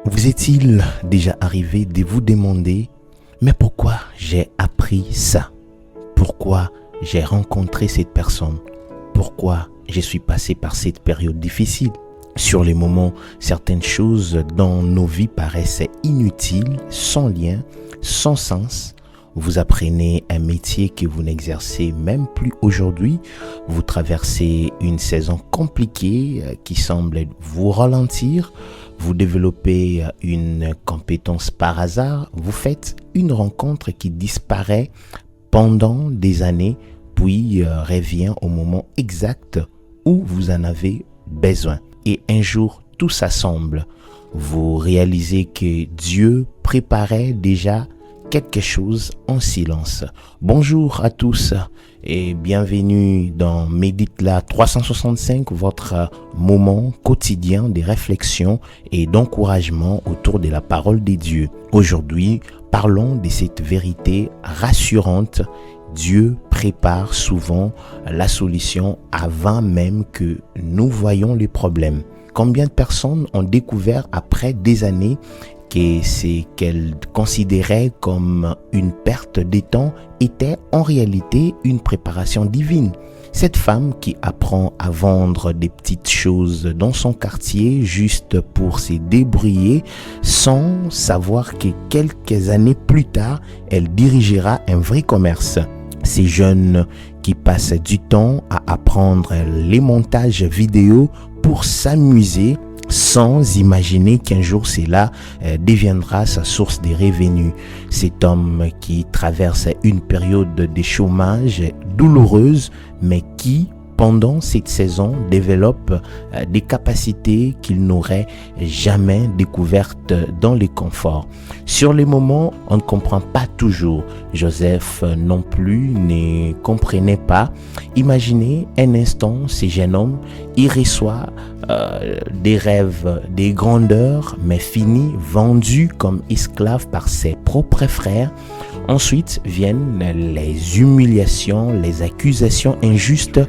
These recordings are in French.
Vous est-il déjà arrivé de vous demander, mais pourquoi j'ai appris ça? Pourquoi j'ai rencontré cette personne? Pourquoi je suis passé par cette période difficile? Sur les moments, certaines choses dans nos vies paraissent inutiles, sans lien, sans sens. Vous apprenez un métier que vous n'exercez même plus aujourd'hui. Vous traversez une saison compliquée qui semble vous ralentir. Vous développez une compétence par hasard. Vous faites une rencontre qui disparaît pendant des années, puis revient au moment exact où vous en avez besoin. Et un jour, tout s'assemble. Vous réalisez que Dieu préparait déjà quelque chose en silence. Bonjour à tous et bienvenue dans Médite-la 365, votre moment quotidien de réflexion et d'encouragement autour de la parole de Dieu. Aujourd'hui, parlons de cette vérité rassurante. Dieu prépare souvent la solution avant même que nous voyions les problèmes. Combien de personnes ont découvert après des années que ce qu'elles considéraient comme une perte de temps était en réalité une préparation divine? Cette femme qui apprend à vendre des petites choses dans son quartier juste pour se débrouiller sans savoir que quelques années plus tard, elle dirigera un vrai commerce. Ces jeunes qui passent du temps à apprendre les montages vidéo pour s'amuser sans imaginer qu'un jour cela deviendra sa source de revenus. Cet homme qui traverse une période de chômage douloureuse, mais qui, pendant cette saison, développe des capacités qu'il n'aurait jamais découvertes dans les conforts. Sur les moments, on ne comprend pas toujours. Joseph non plus ne comprenait pas. Imaginez un instant ce jeune homme, il reçoit des rêves, des grandeurs, mais finit vendu comme esclave par ses propres frères. Ensuite viennent les humiliations, les accusations injustes,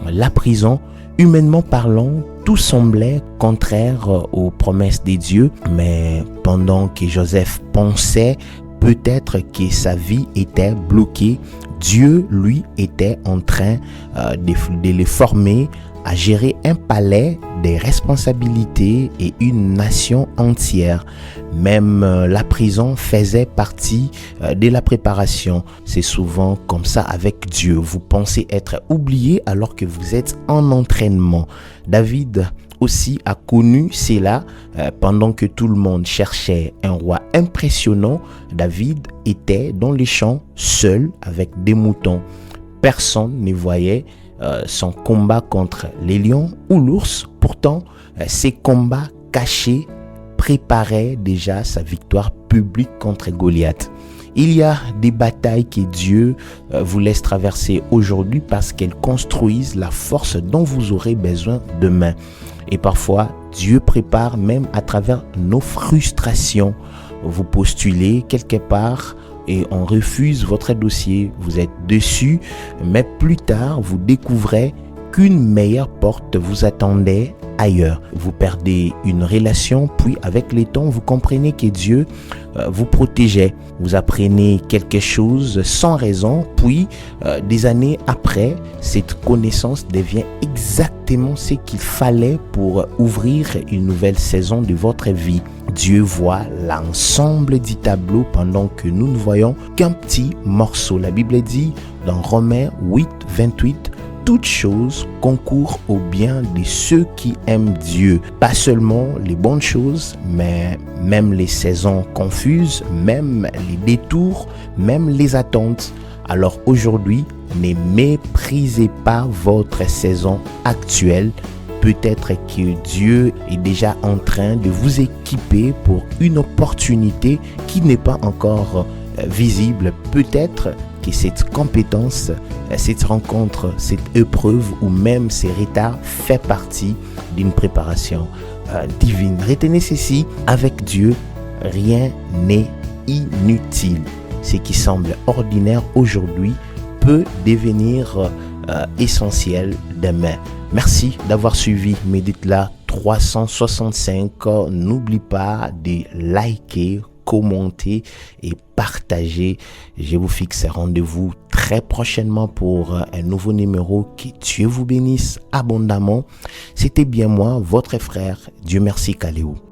la prison. Humainement parlant, tout semblait contraire aux promesses de Dieu, mais pendant que Joseph pensait peut-être que sa vie était bloquée, Dieu, lui, était en train de le former à gérer un palais, des responsabilités et une nation entière. Même la prison faisait partie de la préparation. C'est souvent comme ça avec Dieu. Vous pensez être oublié alors que vous êtes en entraînement. David aussi a connu cela pendant que tout le monde cherchait un roi impressionnant. David était dans les champs seul avec des moutons. Personne ne voyait son combat contre les lions ou l'ours. Pourtant, ces combats cachés préparaient déjà sa victoire publique contre Goliath. Il y a des batailles que Dieu vous laisse traverser aujourd'hui parce qu'elles construisent la force dont vous aurez besoin demain. Et parfois, Dieu prépare même à travers nos frustrations. Vous postulez quelque part et on refuse votre dossier, vous êtes déçu, mais plus tard, vous découvrez qu'une meilleure porte vous attendait ailleurs. Vous perdez une relation, puis avec le temps, vous comprenez que Dieu vous protégeait. Vous apprenez quelque chose sans raison, puis des années après, cette connaissance devient exactement ce qu'il fallait pour ouvrir une nouvelle saison de votre vie. Dieu voit l'ensemble du tableau pendant que nous ne voyons qu'un petit morceau. La Bible dit dans Romains 8, 28, toutes choses concourent au bien de ceux qui aiment Dieu. Pas seulement les bonnes choses, mais même les saisons confuses, même les détours, même les attentes. Alors aujourd'hui, ne méprisez pas votre saison actuelle. Peut-être que Dieu est déjà en train de vous équiper pour une opportunité qui n'est pas encore visible. Peut-être que cette compétence, cette rencontre, cette épreuve ou même ces retards fait partie d'une préparation divine. Retenez ceci, avec Dieu, rien n'est inutile. Ce qui semble ordinaire aujourd'hui peut devenir essentiel demain. Merci d'avoir suivi Médite-la 365. N'oublie pas de liker, commenter et partager. Je vous fixe rendez-vous très prochainement pour un nouveau numéro. Que Dieu vous bénisse abondamment. C'était bien moi, votre frère, Dieu merci Kaléo.